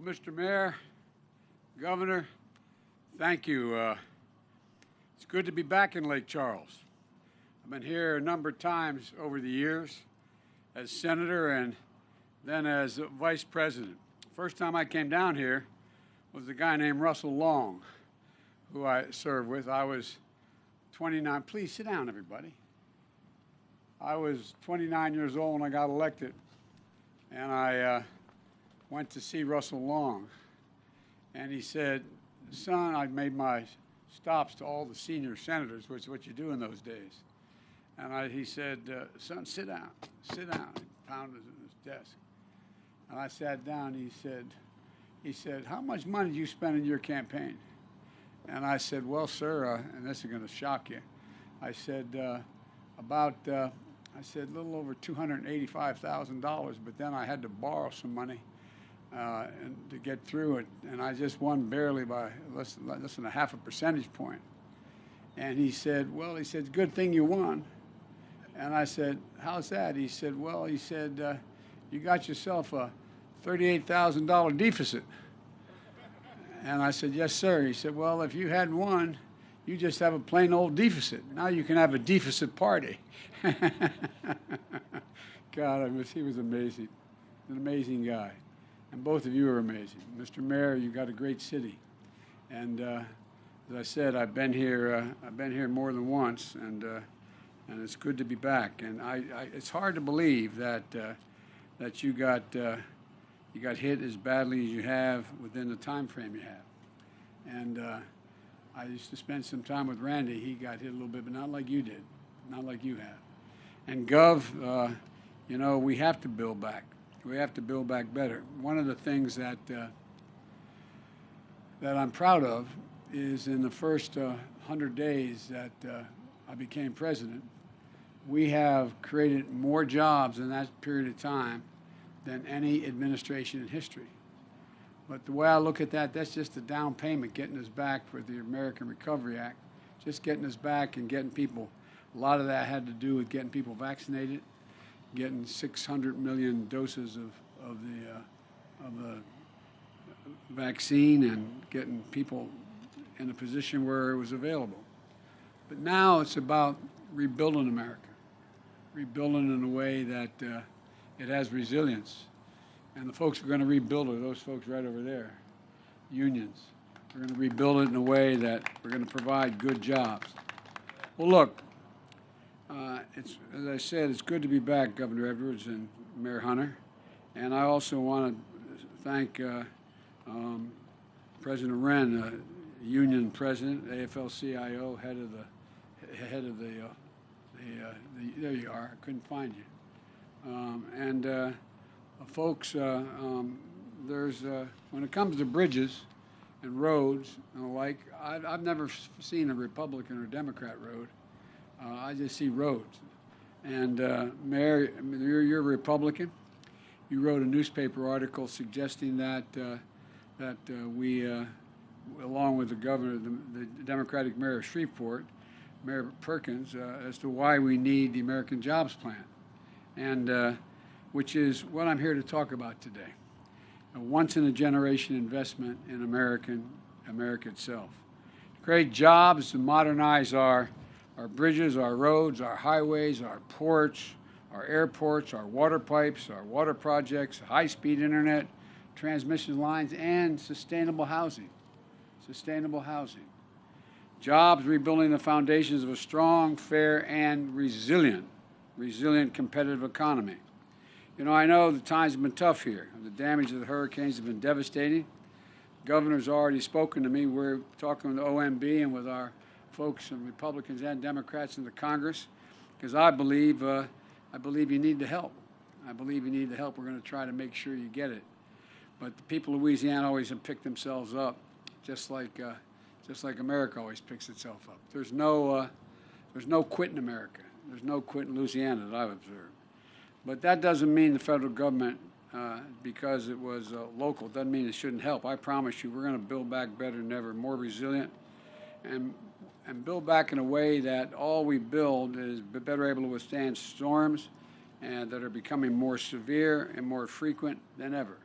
Well, Mr. Mayor, Governor, thank you. It's good to be back in Lake Charles. I've been here a number of times over the years as senator and then as vice president. First time I came down here was a guy named Russell Long, who I served with. I was 29. Please sit down, everybody. I was 29 years old when I got elected, and I went to see Russell Long. And he said, son, I made my stops to all the senior senators, which is what you do in those days. And he said, son, sit down, sit down. He pounded his desk. And I sat down. He said, how much money did you spend in your campaign? And I said, well, sir, and this is going to shock you. I said, a little over $285,000, but then I had to borrow some money and to get through it, and I just won barely by less than a half a percentage point. And he said, good thing you won. And I said, how's that? He said, you got yourself a $38,000 deficit. And I said, yes, sir. He said, well, if you hadn't won, you just have a plain old deficit. Now you can have a deficit party. God, he was amazing. An amazing guy. And both of you are amazing. Mr. Mayor, you got a great city. And as I said, I've been here more than once, and it's good to be back. And it's hard to believe that you got hit as badly as you have within the time frame you have. And I used to spend some time with Randy. He got hit a little bit, but not like you did, not like you have. And Gov, we have to build back. We have to build back better. One of the things that I'm proud of is in the first 100 days that I became president, we have created more jobs in that period of time than any administration in history. But the way I look at that, that's just a down payment getting us back for the American Recovery Act, just getting us back and getting people. A lot of that had to do with getting people vaccinated, getting 600 million doses of the vaccine and getting people in a position where it was available. But now it's about rebuilding America, rebuilding in a way that it has resilience. And the folks who are going to rebuild it are those folks right over there, unions. We're going to rebuild it in a way that we're going to provide good jobs. Well, look, as I said, it's good to be back, Governor Edwards and Mayor Hunter. And I also want to thank President Wren, union president, AFL-CIO, head of the there you are, I couldn't find you. Folks, there's when it comes to bridges and roads and the like, I've never seen a Republican or Democrat road. I just see roads. And Mayor, you're a Republican. You wrote a newspaper article suggesting that we, along with the governor, the Democratic mayor of Shreveport, Mayor Perkins, as to why we need the American Jobs Plan, and which is what I'm here to talk about today. A once-in-a-generation investment in America itself. To create jobs, to modernize our bridges, our roads, our highways, our ports, our airports, our water pipes, our water projects, high-speed internet, transmission lines, and sustainable housing. Sustainable housing. Jobs rebuilding the foundations of a strong, fair, and resilient competitive economy. I know the times have been tough here. The damage of the hurricanes have been devastating. The governor's already spoken to me. We're talking with the OMB and with our folks and Republicans and Democrats in the Congress, because I believe you need the help. I believe you need the help. We're going to try to make sure you get it. But the people of Louisiana always have picked themselves up, just like America always picks itself up. There's no quit in America. There's no quit in Louisiana that I've observed. But that doesn't mean the federal government, because it was local, doesn't mean it shouldn't help. I promise you, we're going to build back better than ever, more resilient, and build back in a way that all we build is better able to withstand storms and that are becoming more severe and more frequent than ever.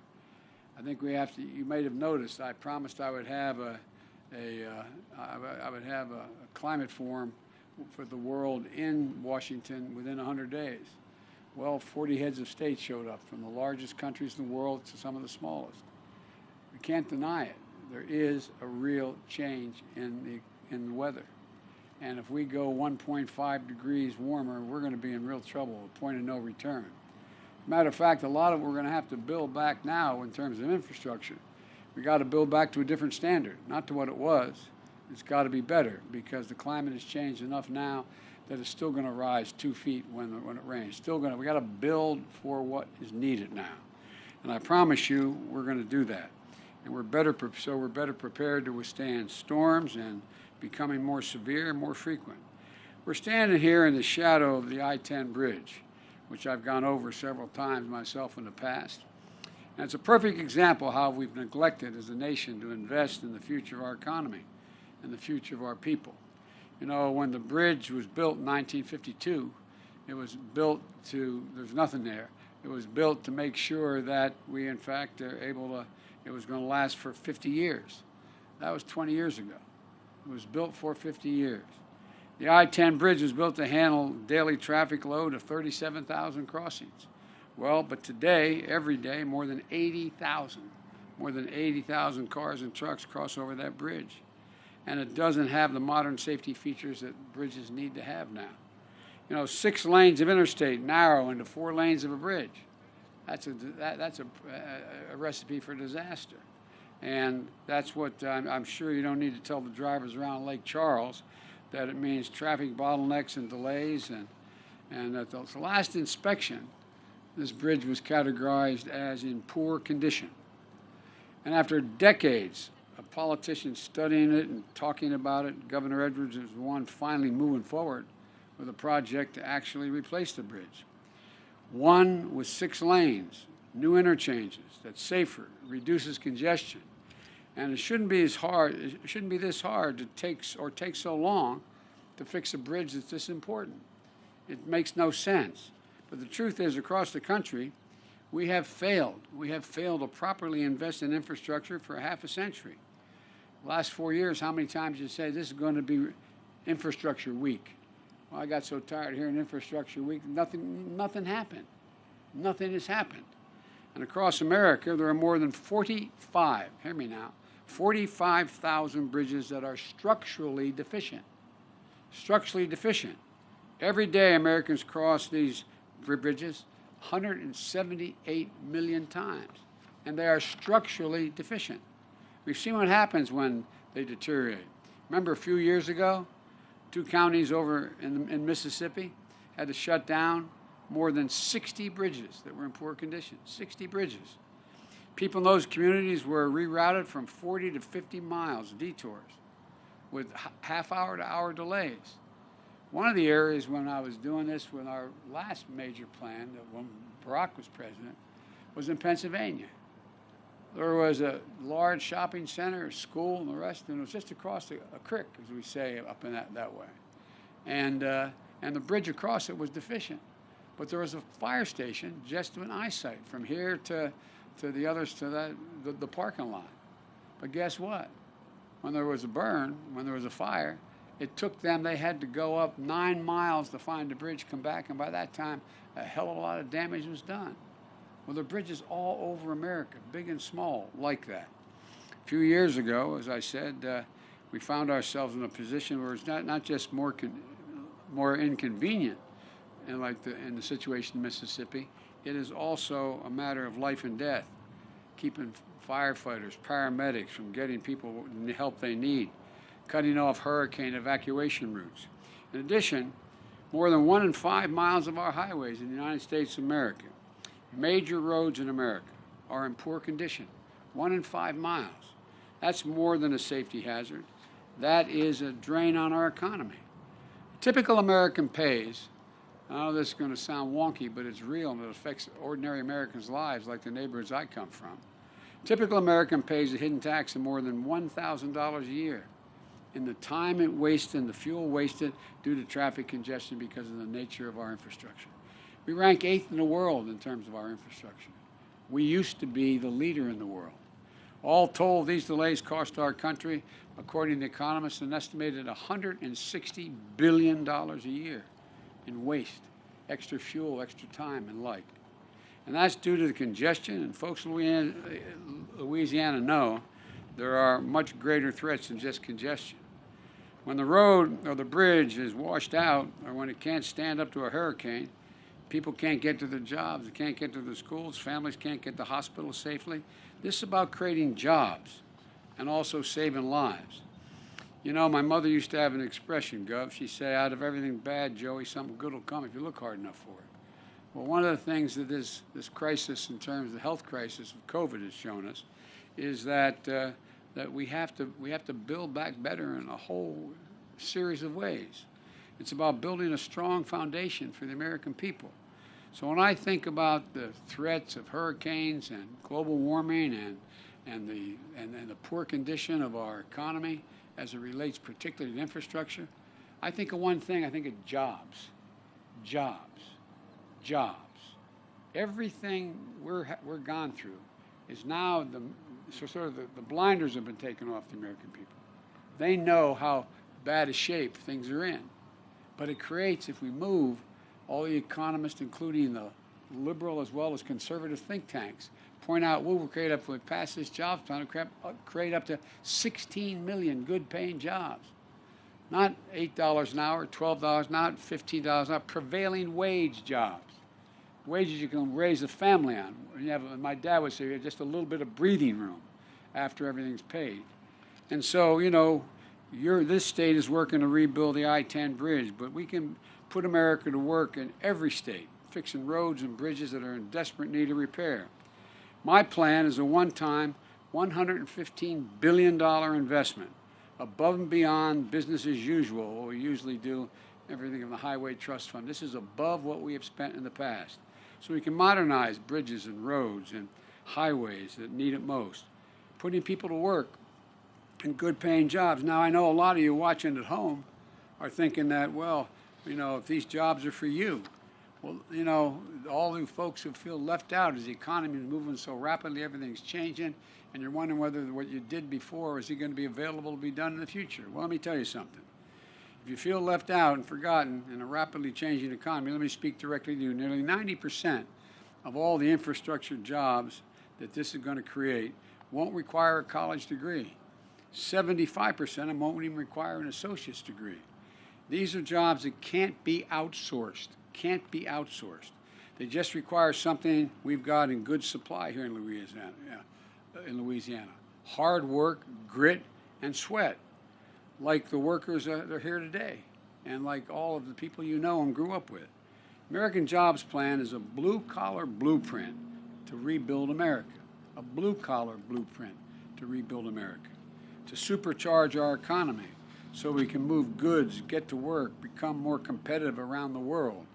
I think we have to. You might have noticed I promised I would have a climate forum for the world in Washington within 100 days. Well, 40 heads of state showed up, from the largest countries in the world to some of the smallest. We can't deny it. There is a real change in the weather. And if we go 1.5 degrees warmer, we're going to be in real trouble, a point of no return. Matter of fact, a lot of what we're going to have to build back now in terms of infrastructure, we got to build back to a different standard, not to what it was. It's got to be better, because the climate has changed enough now that it's still going to rise 2 feet when it rains. We got to build for what is needed now. And I promise you, we're going to do that. And we're better prepared to withstand storms and becoming more severe and more frequent. We're standing here in the shadow of the I-10 bridge, which I've gone over several times myself in the past. And it's a perfect example of how we've neglected as a nation to invest in the future of our economy and the future of our people. You know, when the bridge was built in 1952, it was built there's nothing there. It was built to make sure that we, in fact, are able to, it was going to last for 50 years. That was 20 years ago. It was built for 50 years. The I-10 bridge was built to handle daily traffic load of 37,000 crossings. Well, but today, every day, more than 80,000 cars and trucks cross over that bridge. And it doesn't have the modern safety features that bridges need to have now. You know, 6 lanes of interstate narrow into 4 lanes of a bridge. That's a recipe for disaster. And that's what I'm sure you don't need to tell the drivers around Lake Charles, that it means traffic bottlenecks and delays. And at the last inspection, this bridge was categorized as in poor condition. And after decades of politicians studying it and talking about it, Governor Edwards was the one finally moving forward with a project to actually replace the bridge. One with 6 lanes, new interchanges, that's safer, reduces congestion. And it shouldn't be this hard to take so long to fix a bridge that's this important. It makes no sense. But the truth is, across the country, we have failed. We have failed to properly invest in infrastructure for half a century. Last 4 years, how many times did you say this is going to be infrastructure week? Well, I got so tired of hearing infrastructure week. Nothing happened. Nothing has happened. And across America, there are more than 45,000 bridges that are structurally deficient. Structurally deficient. Every day, Americans cross these bridges 178 million times, and they are structurally deficient. We've seen what happens when they deteriorate. Remember a few years ago, 2 counties over in Mississippi had to shut down more than 60 bridges that were in poor condition. 60 bridges. People in those communities were rerouted from 40 to 50 miles, detours, with half-hour to hour delays. One of the areas when I was doing this with our last major plan, when Barack was president, was in Pennsylvania. There was a large shopping center, a school, and the rest, and it was just across a creek, as we say, up in that way. And the bridge across it was deficient. But there was a fire station just in eyesight from here to the others to the parking lot. But guess what? When there was a burn, when there was a fire, it took them, they had to go up 9 miles to find the bridge, come back, and by that time, a hell of a lot of damage was done. Well, there are bridges all over America, big and small, like that. A few years ago, as I said, we found ourselves in a position where it's not just more inconvenient, and in the situation in Mississippi, it is also a matter of life and death, keeping firefighters, paramedics from getting people the help they need, cutting off hurricane evacuation routes. In addition, more than 1 in 5 miles of our highways in the United States of America, major roads in America, are in poor condition. 1 in 5 miles. That's more than a safety hazard. That is a drain on our economy. A typical American pays, I know this is going to sound wonky, but it's real and it affects ordinary Americans' lives like the neighborhoods I come from. Typical American pays a hidden tax of more than $1,000 a year in the time it wasted and the fuel wasted due to traffic congestion because of the nature of our infrastructure. We rank 8th in the world in terms of our infrastructure. We used to be the leader in the world. All told, these delays cost our country, according to economists, an estimated $160 billion a year in waste, extra fuel, extra time, and like. And that's due to the congestion, and folks in Louisiana know there are much greater threats than just congestion. When the road or the bridge is washed out, or when it can't stand up to a hurricane, people can't get to their jobs, they can't get to their schools, families can't get to hospitals safely. This is about creating jobs and also saving lives. You know, my mother used to have an expression, Gov. She'd say, out of everything bad, Joey, something good will come if you look hard enough for it. Well, one of the things that this crisis, in terms of the health crisis of COVID, has shown us is that we have to build back better in a whole series of ways. It's about building a strong foundation for the American people. So when I think about the threats of hurricanes and global warming and the poor condition of our economy as it relates particularly to infrastructure, I think of one thing. I think of jobs. Everything we're gone through is now the blinders have been taken off the American people. They know how bad a shape things are in. But it creates, if we move, all the economists, including the liberal as well as conservative think tanks, point out we'll pass this jobs plan to create up to 16 million good-paying jobs. Not $8 an hour, $12 an hour, $15 an hour, prevailing wage jobs. Wages you can raise a family on. My dad would say, just a little bit of breathing room after everything's paid. And so, you know, this state is working to rebuild the I-10 bridge, but we can put America to work in every state, fixing roads and bridges that are in desperate need of repair. My plan is a one-time $115 billion investment above and beyond business as usual, what we usually do, everything in the Highway Trust Fund. This is above what we have spent in the past. So we can modernize bridges and roads and highways that need it most, putting people to work in good-paying jobs. Now, I know a lot of you watching at home are thinking that, well, you know, if these jobs are for you, well, you know, all you folks who feel left out as the economy is moving so rapidly, everything's changing, and you're wondering whether what you did before is going to be available to be done in the future. Well, let me tell you something. If you feel left out and forgotten in a rapidly changing economy, let me speak directly to you. Nearly 90% of all the infrastructure jobs that this is going to create won't require a college degree. 75% of them won't even require an associate's degree. These are jobs that can't be outsourced. They just require something we've got in good supply here in Louisiana. Hard work, grit, and sweat, like the workers that are here today, and like all of the people you know and grew up with. American Jobs Plan is a blue-collar blueprint to rebuild America. A blue-collar blueprint to rebuild America. To supercharge our economy so we can move goods, get to work, become more competitive around the world.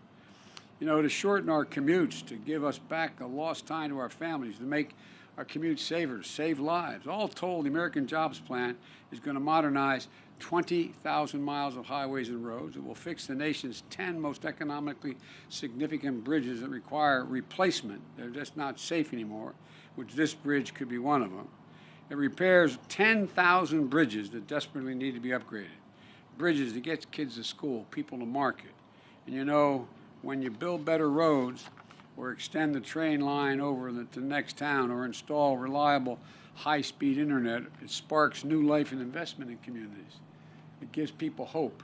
You know, to shorten our commutes, to give us back a lost time to our families, to make our commutes safer, save lives. All told, the American Jobs Plan is going to modernize 20,000 miles of highways and roads. It will fix the nation's 10 most economically significant bridges that require replacement. They're just not safe anymore, which this bridge could be one of them. It repairs 10,000 bridges that desperately need to be upgraded. Bridges that get kids to school, people to market. And you know, when you build better roads or extend the train line over to the next town or install reliable high-speed internet, it sparks new life and investment in communities. It gives people hope.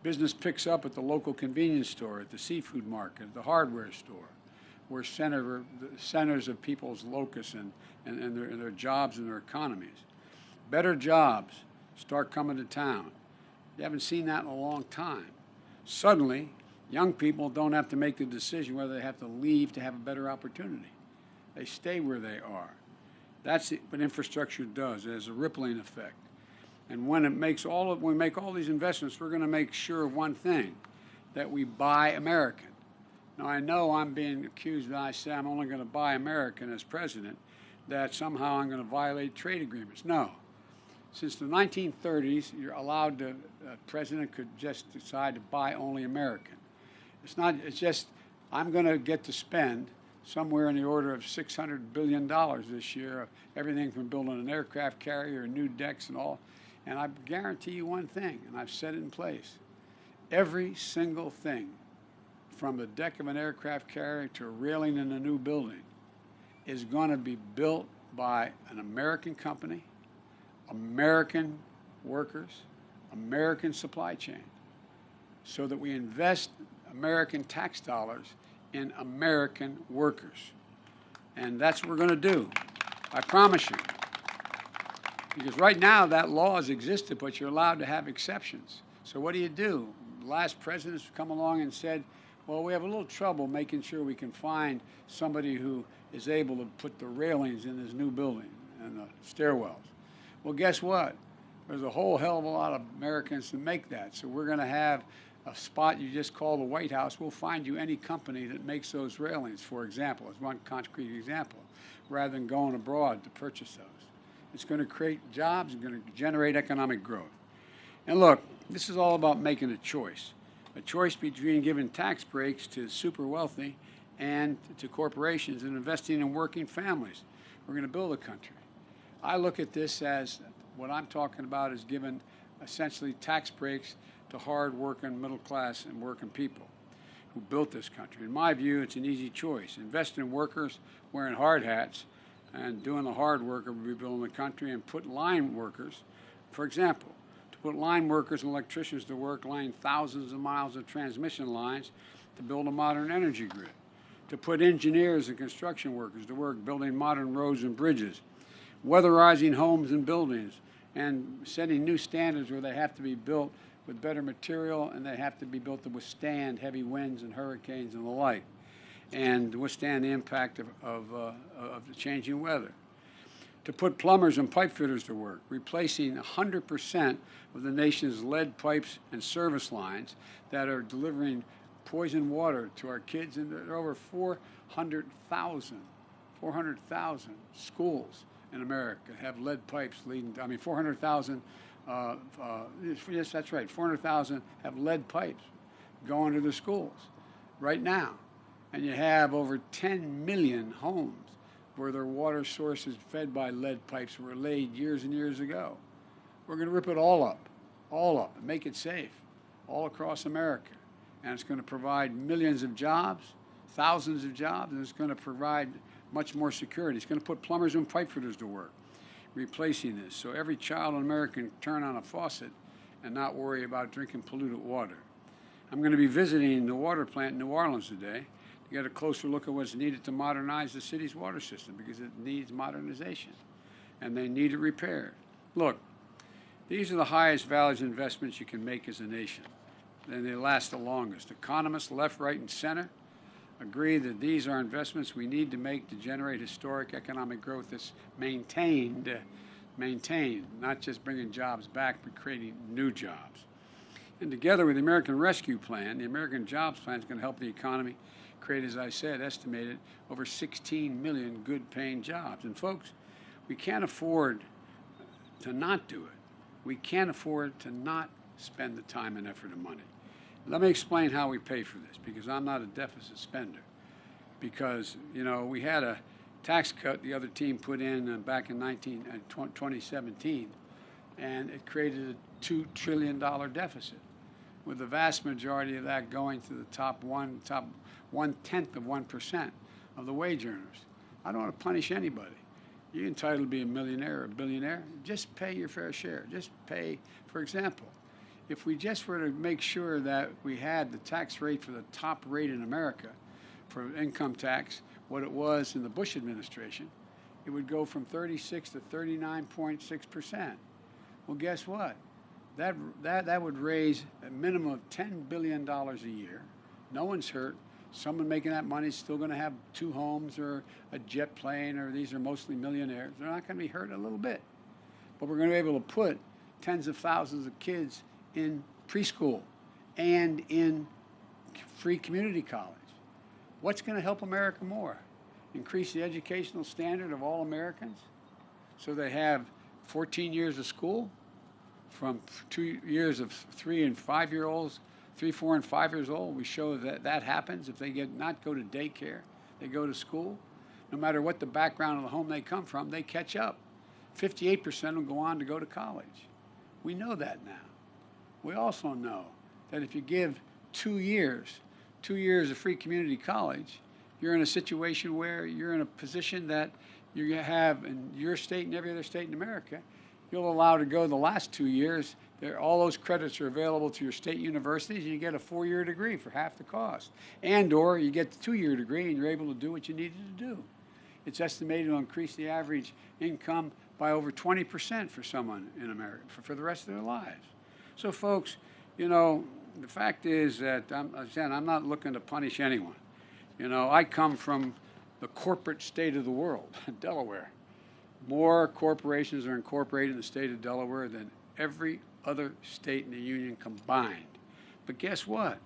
Business picks up at the local convenience store, at the seafood market, at the hardware store, where centers of people's locus and their jobs and their economies. Better jobs start coming to town. You haven't seen that in a long time. Suddenly, young people don't have to make the decision whether they have to leave to have a better opportunity. They stay where they are. That's what infrastructure does. It has a rippling effect. And when we make all these investments, we're going to make sure of one thing, that we buy American. Now, I know I'm being accused when I say I'm only going to buy American as president, that somehow I'm going to violate trade agreements. No. Since the 1930s, a president could just decide to buy only American. It's just, I'm going to get to spend somewhere in the order of $600 billion this year, everything from building an aircraft carrier, new decks and all. And I guarantee you one thing, and I've set it in place. Every single thing, from the deck of an aircraft carrier to a railing in a new building, is going to be built by an American company, American workers, American supply chain, so that we invest American tax dollars in American workers. And that's what we're going to do. I promise you. Because right now that law has existed, but you're allowed to have exceptions. So what do? The last president's come along and said, well, we have a little trouble making sure we can find somebody who is able to put the railings in this new building and the stairwells. Well, guess what? There's a whole hell of a lot of Americans to make that. So we're going to have a spot you just call the White House. We'll find you any company that makes those railings, for example, as one concrete example, rather than going abroad to purchase those. It's going to create jobs. It's going to generate economic growth. And look, this is all about making a choice between giving tax breaks to super wealthy and to corporations and investing in working families. We're going to build a country. I look at this as what I'm talking about is giving essentially tax breaks to hard-working, middle-class, and working people who built this country. In my view, it's an easy choice. Invest in workers wearing hard hats and doing the hard work of rebuilding the country, and put line workers, for example, to put line workers and electricians to work laying thousands of miles of transmission lines to build a modern energy grid, to put engineers and construction workers to work building modern roads and bridges, weatherizing homes and buildings, and setting new standards where they have to be built with better material and they have to be built to withstand heavy winds and hurricanes and the like, and withstand the impact of the changing weather. To put plumbers and pipe fitters to work, replacing 100% of the nation's lead pipes and service lines that are delivering poison water to our kids. And there are over 400,000 schools in America have lead pipes leading. 400,000. Yes, that's right. 400,000 have lead pipes going to the schools right now. And you have over 10 million homes where their water sources fed by lead pipes were laid years and years ago. We're going to rip it all up, and make it safe all across America. And it's going to provide millions of jobs, thousands of jobs, and it's going to provide much more security. It's going to put plumbers and pipe fitters to work, replacing this, so every child in America can turn on a faucet and not worry about drinking polluted water. I'm going to be visiting the water plant in New Orleans today to get a closer look at what's needed to modernize the city's water system, because it needs modernization and they need it repaired. Look, these are the highest values investments you can make as a nation, and they last the longest. Economists, left, right, and center, agree that these are investments we need to make to generate historic economic growth that's maintained, not just bringing jobs back, but creating new jobs. And together with the American Rescue Plan, the American Jobs Plan is going to help the economy create, as I said, estimated over 16 million good-paying jobs. And folks, we can't afford to not do it. We can't afford to not spend the time and effort and money. Let me explain how we pay for this, because I'm not a deficit spender. Because, we had a tax cut the other team put in back in 2017, and it created a $2 trillion deficit, with the vast majority of that going to the top 1/10 of 1% of the wage earners. I don't want to punish anybody. You're entitled to be a millionaire or a billionaire. Just pay your fair share. Just pay, for example, if we just were to make sure that we had the tax rate for the top rate in America for income tax, what it was in the Bush administration, it would go from 36 to 39.6%. Well, guess what? That would raise a minimum of $10 billion a year. No one's hurt. Someone making that money is still going to have 2 homes or a jet plane, or these are mostly millionaires. They're not going to be hurt a little bit. But we're going to be able to put tens of thousands of kids in preschool and in free community college. What's going to help America more? Increase the educational standard of all Americans so they have 14 years of school, from 2 years of 3 and 5 year olds, 3, 4, and 5 years old. We show that happens if they not go to daycare. They go to school. No matter what the background of the home they come from, they catch up. 58% will go on to go to college. We know that now. We also know that if you give 2 years of free community college, you're in a situation where you're in a position that you have in your state and every other state in America. You'll allow to go the last 2 years. All those credits are available to your state universities, and you get a 4-year degree for half the cost. And or you get the 2-year degree, and you're able to do what you needed to do. It's estimated to increase the average income by over 20% for someone in America for the rest of their lives. So, folks, you know, the fact is that I'm not looking to punish anyone. You know, I come from the corporate state of the world, Delaware. More corporations are incorporated in the state of Delaware than every other state in the union combined. But guess what?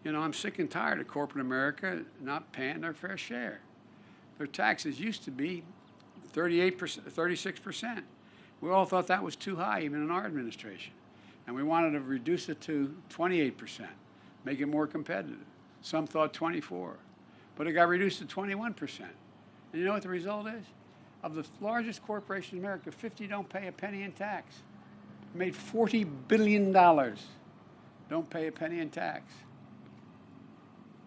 You know, I'm sick and tired of corporate America not paying their fair share. Their taxes used to be 38%, 36%. We all thought that was too high, even in our administration. And we wanted to reduce it to 28%, make it more competitive. Some thought 24%. But it got reduced to 21%. And you know what the result is? Of the largest corporations in America, 50 don't pay a penny in tax. It made $40 billion. Don't pay a penny in tax.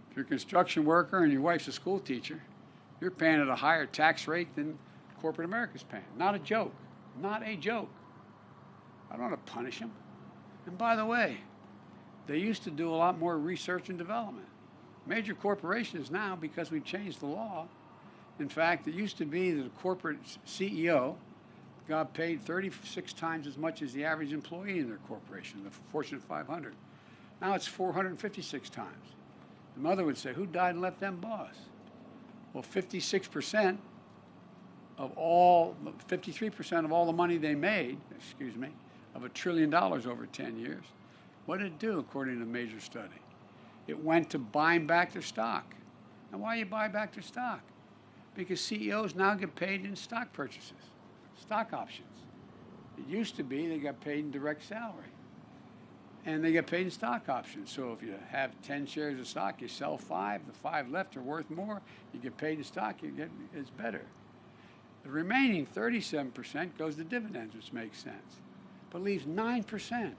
If you're a construction worker and your wife's a school teacher, you're paying at a higher tax rate than corporate America's paying. Not a joke. Not a joke. I don't want to punish them. And by the way, they used to do a lot more research and development. Major corporations now, because we've changed the law, in fact, it used to be that a corporate CEO got paid 36 times as much as the average employee in their corporation, the Fortune 500. Now it's 456 times. The mother would say, who died and left them boss? Well, 53% of all the money they made, of $1 trillion over 10 years, what did it do according to a major study? It went to buying back their stock. And why you buy back their stock? Because CEOs now get paid in stock purchases, stock options. It used to be they got paid in direct salary. And they get paid in stock options. So if you have 10 shares of stock, you sell 5, the 5 left are worth more, you get paid in stock, it's better. The remaining 37% goes to dividends, which makes sense, but leaves 9%.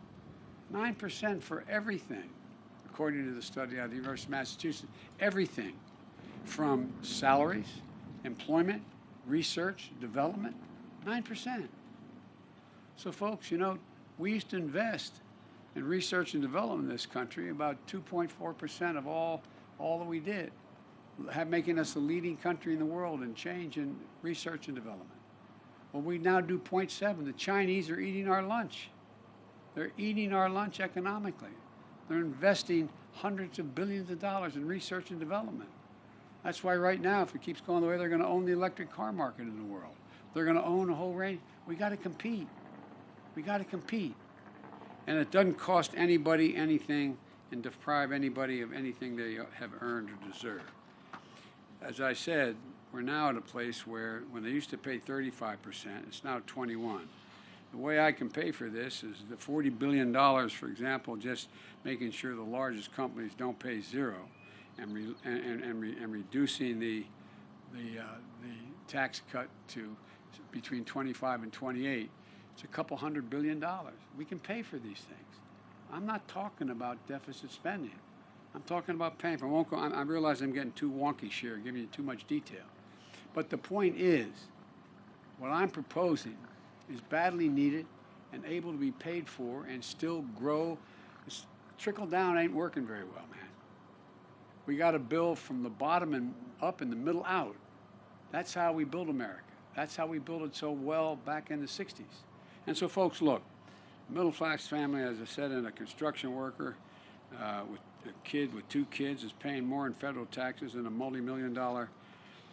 9% for everything, according to the study out of the University of Massachusetts. Everything from salaries, employment, research, development, 9%. So folks, you know, we used to invest in research and development in this country, about 2.4% of all that we did, making us the leading country in the world in change in research and development. Well, we now do 0.7. The Chinese are eating our lunch. They're eating our lunch economically. They're investing hundreds of billions of dollars in research and development. That's why right now, if it keeps going the way, they're going to own the electric car market in the world. They're going to own a whole range. We got to compete. We got to compete. And it doesn't cost anybody anything and deprive anybody of anything they have earned or deserve. As I said, we're now at a place where when they used to pay 35%, it's now 21%. The way I can pay for this is the $40 billion, for example, just making sure the largest companies don't pay zero, and reducing the tax cut to between 25 and 28. It's a couple $100 billion. We can pay for these things. I'm not talking about deficit spending. I'm talking about paying for. I realize I'm getting too wonky here, giving you too much detail. But the point is, what I'm proposing is badly needed and able to be paid for and still grow. Trickle down ain't working very well, man. We got to build from the bottom and up and the middle out. That's how we build America. That's how we built it so well back in the 60s. And so, folks, look, middle-class family, as I said, and a construction worker with a kid with 2 kids is paying more in federal taxes than a multi-million-dollar,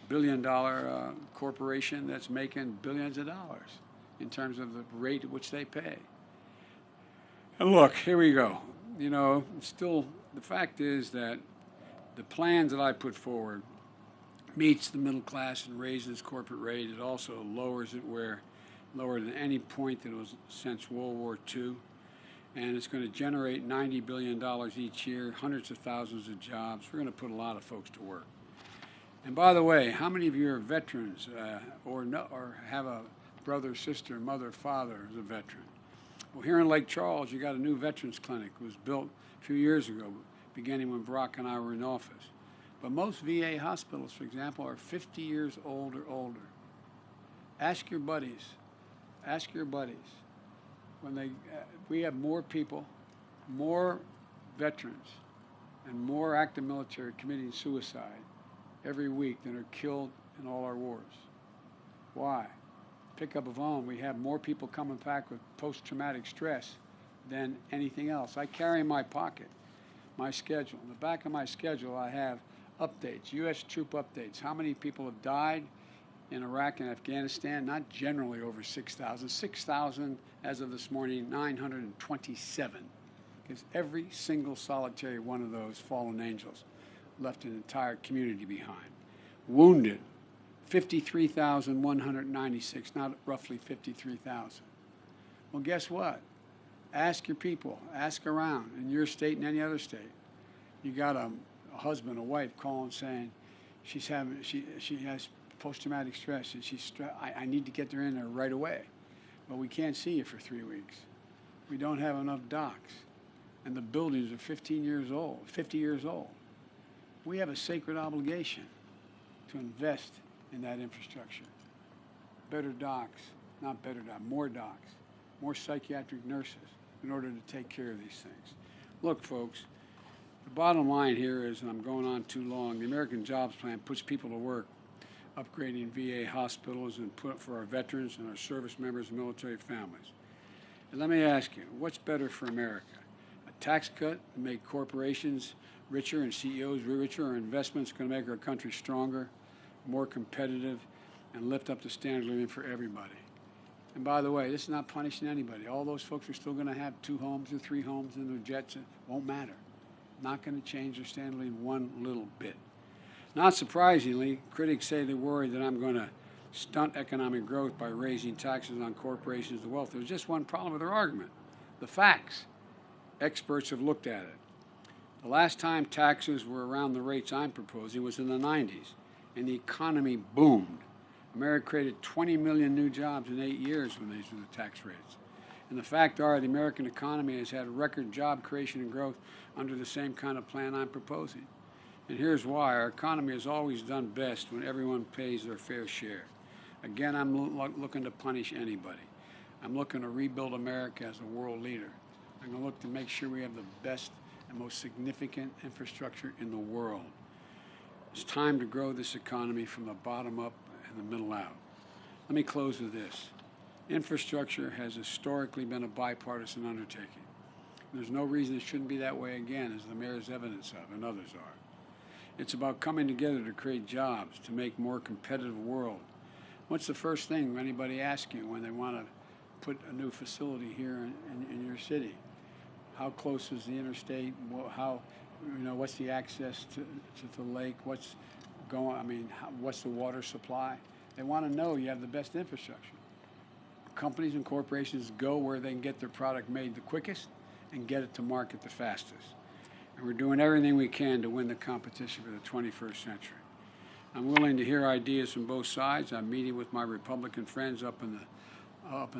billion-dollar corporation that's making billions of dollars in terms of the rate at which they pay. And look, here we go. You know, still, the fact is that the plans that I put forward meets the middle class and raises corporate rate. It also lowers it lower than any point that it was since World War II. And it's going to generate $90 billion each year, hundreds of thousands of jobs. We're going to put a lot of folks to work. And by the way, how many of you are veterans or have a brother, sister, mother, father who's a veteran? Well, here in Lake Charles, you got a new veterans clinic. It was built a few years ago, beginning when Barack and I were in office. But most VA hospitals, for example, are 50 years old or older. Ask your buddies. Ask your buddies. We have more people, more veterans, and more active military committing suicide every week than are killed in all our wars. Why? Pick up a phone. We have more people coming back with post-traumatic stress than anything else. I carry in my pocket my schedule. In the back of my schedule, I have updates, U.S. troop updates. How many people have died in Iraq and Afghanistan? Not generally over 6,000. 6,000 as of this morning, 927. Because every single solitary one of those fallen angels left an entire community behind. Wounded, 53,196, not roughly 53,000. Well, guess what? Ask your people, ask around in your state and any other state. You got a husband, a wife calling saying she has post-traumatic stress and I need to get her in there right away. But we can't see you for 3 weeks. We don't have enough docs. And the buildings are 50 years old. We have a sacred obligation to invest in that infrastructure. Better docs, not better docs, more docs, more psychiatric nurses in order to take care of these things. Look, folks, the bottom line here is, and I'm going on too long, the American Jobs Plan puts people to work upgrading VA hospitals and put for our veterans and our service members and military families. And let me ask you, what's better for America? A tax cut to make corporations richer and CEOs richer, or investments going to make our country stronger, more competitive, and lift up the standard of living for everybody? And by the way, this is not punishing anybody. All those folks are still going to have 2 homes or 3 homes and their jets. It won't matter. Not going to change their standard of living one little bit. Not surprisingly, critics say they're worried that I'm going to stunt economic growth by raising taxes on corporations and wealth. There's just one problem with their argument: the facts. Experts have looked at it. The last time taxes were around the rates I'm proposing was in the 90s, and the economy boomed. America created 20 million new jobs in 8 years when these were the tax rates. And the fact are, the American economy has had record job creation and growth under the same kind of plan I'm proposing. And here's why. Our economy has always done best when everyone pays their fair share. Again, I'm looking to punish anybody. I'm looking to rebuild America as a world leader. I'm going to look to make sure we have the best and most significant infrastructure in the world. It's time to grow this economy from the bottom up and the middle out. Let me close with this. Infrastructure has historically been a bipartisan undertaking. There's no reason it shouldn't be that way again, as the mayor's evidence of, and others are. It's about coming together to create jobs, to make a more competitive world. What's the first thing anybody asks you when they want to put a new facility here in your city? How close is the interstate? What's the access to the lake? What's the water supply? They want to know you have the best infrastructure. Companies and corporations go where they can get their product made the quickest and get it to market the fastest. And we're doing everything we can to win the competition for the 21st century. I'm willing to hear ideas from both sides. I'm meeting with my Republican friends up in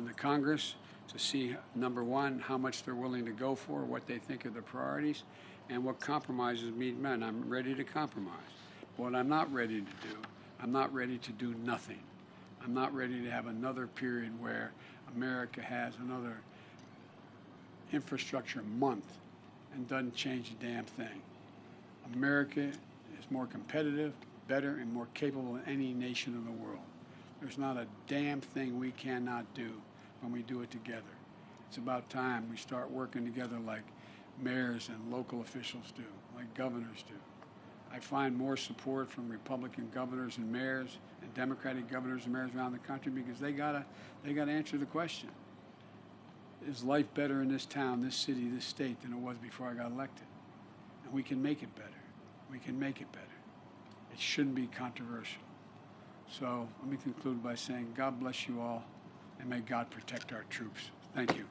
the Congress to see, number one, how much they're willing to go for, what they think are the priorities, and what compromises meet men. I'm ready to compromise. But what I'm not ready to do, I'm not ready to do nothing. I'm not ready to have another period where America has another infrastructure month and doesn't change a damn thing. America is more competitive, better, and more capable than any nation in the world. There's not a damn thing we cannot do when we do it together. It's about time we start working together like mayors and local officials do, like governors do. I find more support from Republican governors and mayors and Democratic governors and mayors around the country because they gotta answer the question: is life better in this town, this city, this state than it was before I got elected? And we can make it better. We can make it better. It shouldn't be controversial. So let me conclude by saying God bless you all, and may God protect our troops. Thank you.